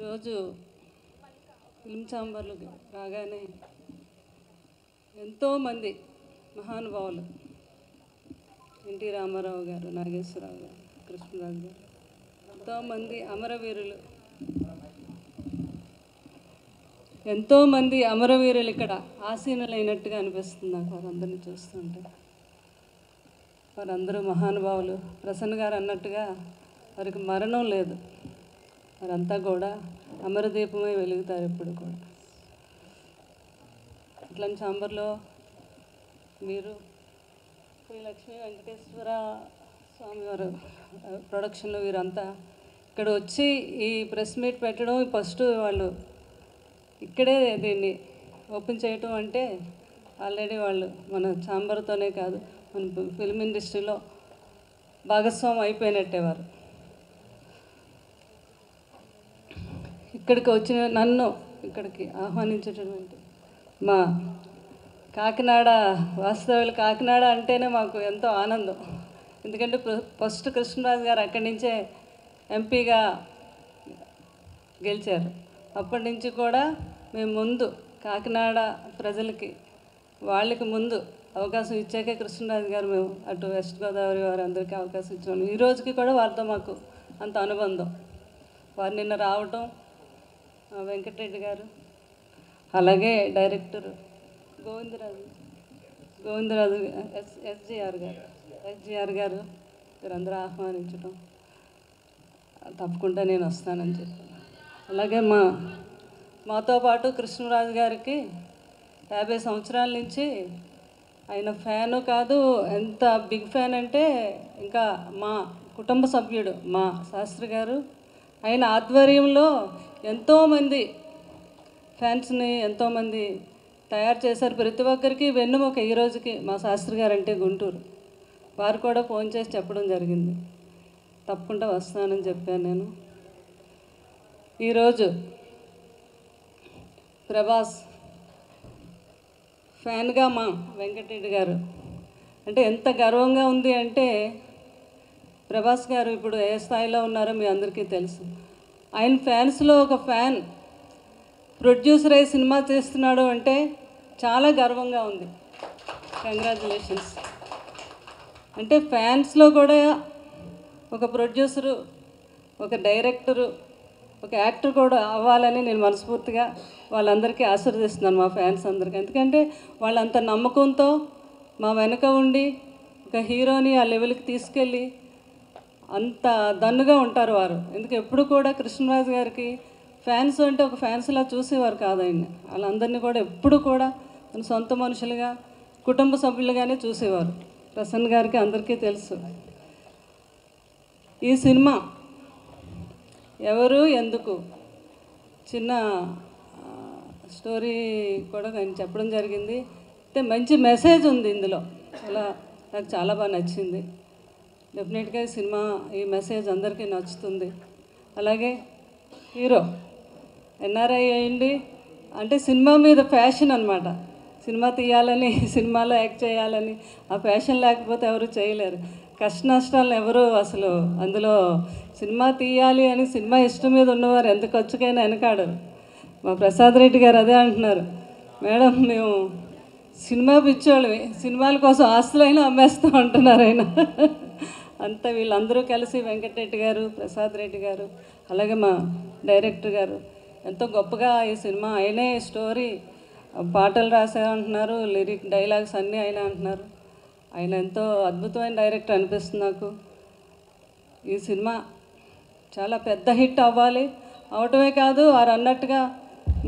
ఈరోజు ఫిల్మ్ ఛాంబర్లు రాగానే ఎంతోమంది మహానుభావులు ఎన్టీ రామారావు గారు, నాగేశ్వరరావు గారు, కృష్ణరాజు గారు, ఎంతోమంది అమరవీరులు ఇక్కడ ఆసీనులైనట్టుగా అనిపిస్తుంది నాకు వారందరినీ చూస్తుంటే. వారందరూ మహానుభావులు. ప్రసన్న గారు అన్నట్టుగా వారికి మరణం లేదు. వారంతా కూడా అమరదీపమై వెలుగుతారు ఎప్పుడు కూడా. ఇట్లాంటి ఛాంబర్లో మీరు శ్రీ లక్ష్మీ వెంకటేశ్వర స్వామి వారు ప్రొడక్షన్లో వీరంతా ఇక్కడ వచ్చి ఈ ప్రెస్ మీట్ పెట్టడం, ఫస్ట్ వాళ్ళు ఇక్కడే దీన్ని ఓపెన్ చేయటం అంటే ఆల్రెడీ వాళ్ళు మన ఛాంబర్తోనే కాదు మన ఫిల్మ్ ఇండస్ట్రీలో భాగస్వామి అయిపోయినట్టే. వారు ఇక్కడికి వచ్చిన నన్ను ఇక్కడికి ఆహ్వానించేటటువంటి మా కాకినాడ వాస్తవ్యులు, కాకినాడ అంటేనే మాకు ఎంతో ఆనందం. ఎందుకంటే ఫస్ట్ కృష్ణరాజు గారు అక్కడి నుంచే ఎంపీగా గెలిచారు. అప్పటి నుంచి కూడా మేము ముందు కాకినాడ ప్రజలకి వాళ్ళకి ముందు అవకాశం ఇచ్చాకే కృష్ణరాజు గారు మేము అటు వెస్ట్ గోదావరి వారు అందరికీ అవకాశం ఇచ్చాము. ఈ రోజుకి కూడా వారితో మాకు అంత అనుబంధం. వారు నిన్న రావటం, వెంకటరెడ్డి గారు, అలాగే డైరెక్టర్ గోవిందరాజు ఎస్జిఆర్ గారు వీరందరూ ఆహ్వానించడం, తప్పకుండా నేను వస్తానని చెప్పాను. అలాగే మాతో పాటు కృష్ణరాజు గారికి 50 సంవత్సరాల నుంచి ఆయన ఫ్యాను కాదు, ఎంత బిగ్ ఫ్యాన్ అంటే ఇంకా మా కుటుంబ సభ్యుడు మా శాస్త్రి గారు. ఆయన ఆధ్వర్యంలో ఎంతోమంది ఫ్యాన్స్ని ఎంతోమంది తయారు చేశారు. ప్రతి ఒక్కరికి వెన్నుముక ఈ రోజుకి మా శాస్త్రి గారు అంటే గుంటూరు. వారు కూడా ఫోన్ చేసి చెప్పడం జరిగింది, తప్పకుండా వస్తానని చెప్పాను నేను. ఈరోజు ప్రభాస్ ఫ్యాన్గా మా వెంకటరెడ్డి గారు అంటే ఎంత గర్వంగా ఉంది అంటే, ప్రభాస్ గారు ఇప్పుడు ఏ స్థాయిలో ఉన్నారో మీ అందరికీ తెలుసు. ఆయన ఫ్యాన్స్లో ఒక ఫ్యాన్ ప్రొడ్యూసర్ అయ్యి సినిమా చేస్తున్నాడు అంటే చాలా గర్వంగా ఉంది. కంగ్రాచులేషన్స్. అంటే ఫ్యాన్స్లో కూడా ఒక ప్రొడ్యూసరు, ఒక డైరెక్టరు, ఒక యాక్టర్ కూడా అవ్వాలని నేను మనస్ఫూర్తిగా వాళ్ళందరికీ ఆశీర్వదిస్తున్నాను, మా ఫ్యాన్స్ అందరికీ. ఎందుకంటే వాళ్ళంత నమ్మకంతో మా వెనక ఉండి ఒక హీరోని ఆ లెవెల్కి తీసుకెళ్ళి అంత దన్నుగా ఉంటారు వారు. ఎందుకు ఎప్పుడు కూడా కృష్ణరాజు గారికి ఫ్యాన్స్ అంటే ఒక ఫ్యాన్స్లా చూసేవారు కాదు ఆయన్ని. వాళ్ళందరినీ కూడా ఎప్పుడు కూడా సొంత మనుషులుగా, కుటుంబ సభ్యులుగానే చూసేవారు. ప్రసన్న గారికి అందరికీ తెలుసు. ఈ సినిమా ఎవరు ఎందుకు చిన్న స్టోరీ కూడా నేను చెప్పడం జరిగింది. అయితే మంచి మెసేజ్ ఉంది ఇందులో, అలా నాకు చాలా బాగా నచ్చింది. డెఫినెట్గా ఈ సినిమా ఈ మెసేజ్ అందరికీ నచ్చుతుంది. అలాగే హీరో ఎన్ఆర్ఐ అయ్యండి అంటే సినిమా మీద ప్యాషన్ అనమాట. సినిమా తీయాలని, సినిమాలో యాక్ట్ చేయాలని ఆ ప్యాషన్ లేకపోతే ఎవరు చేయలేరు. కష్ట నష్టాలను ఎవరు అసలు అందులో సినిమా తీయాలి అని సినిమా ఇష్టం మీద ఉన్నవారు ఎంత ఖర్చుకైనా వెనకాడరు. మా ప్రసాద్ రెడ్డి గారు అదే అంటున్నారు, మేడం మేము సినిమా పిచ్చోళ్ళవి, సినిమాల కోసం ఆస్తులైనా అమ్మేస్తూ ఉంటున్నారు ఆయన. అంతా వీళ్ళందరూ కలిసి వెంకటరెడ్డి గారు, ప్రసాద్ రెడ్డి గారు, అలాగే మా డైరెక్టర్ గారు ఎంతో గొప్పగా ఈ సినిమా ఆయనే స్టోరీ పాటలు రాశారంటున్నారు, లిరిక్ డైలాగ్స్ అన్నీ ఆయన అంటున్నారు. ఆయన ఎంతో అద్భుతమైన డైరెక్టర్ అనిపిస్తుంది నాకు. ఈ సినిమా చాలా పెద్ద హిట్ అవ్వాలి, అవటమే కాదు వారు అన్నట్టుగా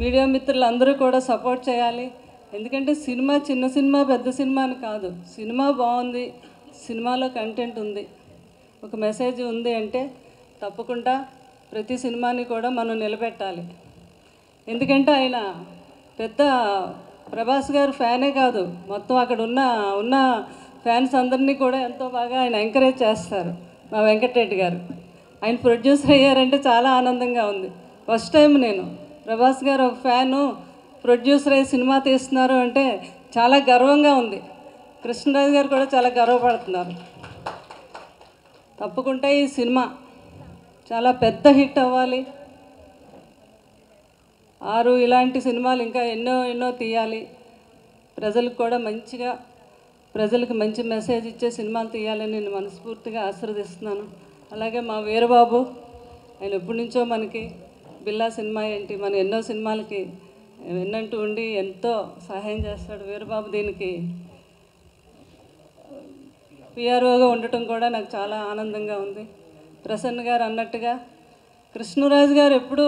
మీడియా మిత్రులు అందరూ కూడా సపోర్ట్ చేయాలి. ఎందుకంటే సినిమా చిన్న సినిమా పెద్ద సినిమా అని కాదు, సినిమా బాగుంది, సినిమాలో కంటెంట్ ఉంది, ఒక మెసేజ్ ఉంది అంటే తప్పకుండా ప్రతి సినిమాని కూడా మనం నిలబెట్టాలి. ఎందుకంటే ఆయన పెద్ద ప్రభాస్ గారు ఫ్యానే కాదు, మొత్తం అక్కడ ఉన్న ఫ్యాన్స్ అందరినీ కూడా ఎంతో బాగా ఆయన ఎంకరేజ్ చేస్తారు. మా వెంకటరెడ్డి గారు ఆయన ప్రొడ్యూసర్ అయ్యారంటే చాలా ఆనందంగా ఉంది. ఫస్ట్ టైం నేను ప్రభాస్ గారు ఒక ఫ్యాను ప్రొడ్యూసర్ అయ్యి సినిమా తీస్తున్నారు అంటే చాలా గర్వంగా ఉంది. కృష్ణరాజు గారు కూడా చాలా గర్వపడుతున్నారు. తప్పకుండా ఈ సినిమా చాలా పెద్ద హిట్ అవ్వాలి. ఆరు ఇలాంటి సినిమాలు ఇంకా ఎన్నో ఎన్నో తీయాలి, ప్రజలకు కూడా మంచిగా ప్రజలకు మంచి మెసేజ్ ఇచ్చే సినిమాలు తీయాలని నేను మనస్ఫూర్తిగా ఆశీర్వదిస్తున్నాను. అలాగే మా వీరబాబు, ఆయన ఎప్పటి నుంచో మనకి బిల్లా సినిమా ఏంటి మన ఎన్నో సినిమాలకి విన్నంటూ ఉండి ఎంతో సహాయం చేస్తాడు. వీరబాబు దీనికి పిఆర్ఓగా ఉండటం కూడా నాకు చాలా ఆనందంగా ఉంది. ప్రసన్న గారు అన్నట్టుగా కృష్ణరాజు గారు ఎప్పుడు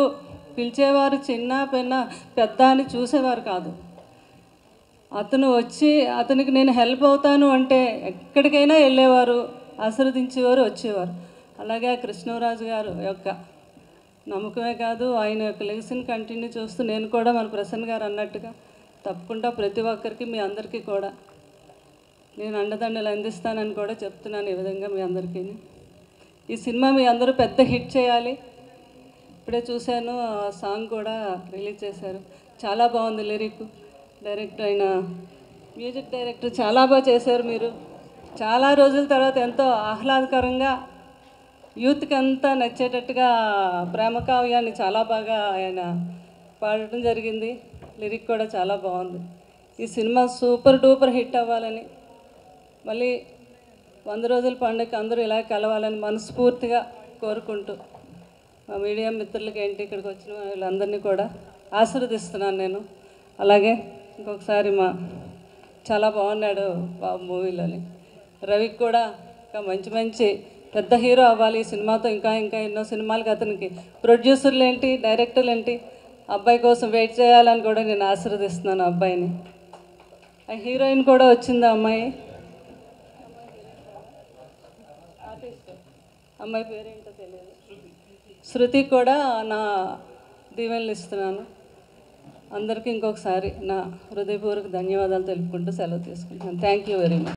పిలిచేవారు చిన్న పెన్న పెద్ద అని చూసేవారు కాదు. అతను వచ్చి అతనికి నేను హెల్ప్ అవుతాను అంటే ఎక్కడికైనా వెళ్ళేవారు, ఆశీర్వదించేవారు, వచ్చేవారు. అలాగే కృష్ణరాజు గారు యొక్క నమ్మకమే కాదు, ఆయన యొక్క లెగసీని కంటిన్యూ చేస్తూ నేను కూడా మన ప్రసన్న గారు అన్నట్టుగా తప్పకుండా ప్రతి ఒక్కరికి మీ అందరికీ కూడా నేను అండదండలు అందిస్తానని కూడా చెప్తున్నాను. ఈ విధంగా మీ అందరికీ ఈ సినిమా మీ అందరూ పెద్ద హిట్ చేయాలి. ఇప్పుడే చూశాను, ఆ సాంగ్ కూడా రిలీజ్ చేశారు, చాలా బాగుంది. లిరిక్ డైరెక్టర్ అయిన మ్యూజిక్ డైరెక్టర్ చాలా బాగా చేశారు. మీరు చాలా రోజుల తర్వాత ఎంతో ఆహ్లాదకరంగా యూత్కి అంతా నచ్చేటట్టుగా ప్రేమ కావ్యాన్ని చాలా బాగా ఆయన పాడటం జరిగింది. లిరిక్ కూడా చాలా బాగుంది. ఈ సినిమా సూపర్ డూపర్ హిట్ అవ్వాలని, మళ్ళీ 100 రోజుల పండుగ అందరూ ఇలా కలవాలని మనస్ఫూర్తిగా కోరుకుంటూ మా మీడియా మిత్రులకి ఏంటి ఇక్కడికి వచ్చిన వీళ్ళందరినీ కూడా ఆశీర్వదిస్తున్నాను నేను. అలాగే ఇంకొకసారి చాలా బాగున్నాడు బాబు మూవీలోని. రవికి కూడా ఇంకా మంచి మంచి పెద్ద హీరో అవ్వాలి ఈ సినిమాతో. ఇంకా ఇంకా ఎన్నో సినిమాలకి అతనికి ప్రొడ్యూసర్లు ఏంటి, డైరెక్టర్లు ఏంటి, అబ్బాయి కోసం వెయిట్ చేయాలని కూడా నేను ఆశీర్వదిస్తున్నాను అబ్బాయిని. ఆ హీరోయిన్ కూడా వచ్చింది, అమ్మాయి అమ్మాయి పేరేంటో తెలియదు, శృతి కూడా నా దీవెనలు ఇస్తున్నాను. అందరికీ ఇంకొకసారి నా హృదయపూర్వక ధన్యవాదాలు తెలుపుకుంటూ సెలవు తీసుకుంటున్నాను. Thank you very much.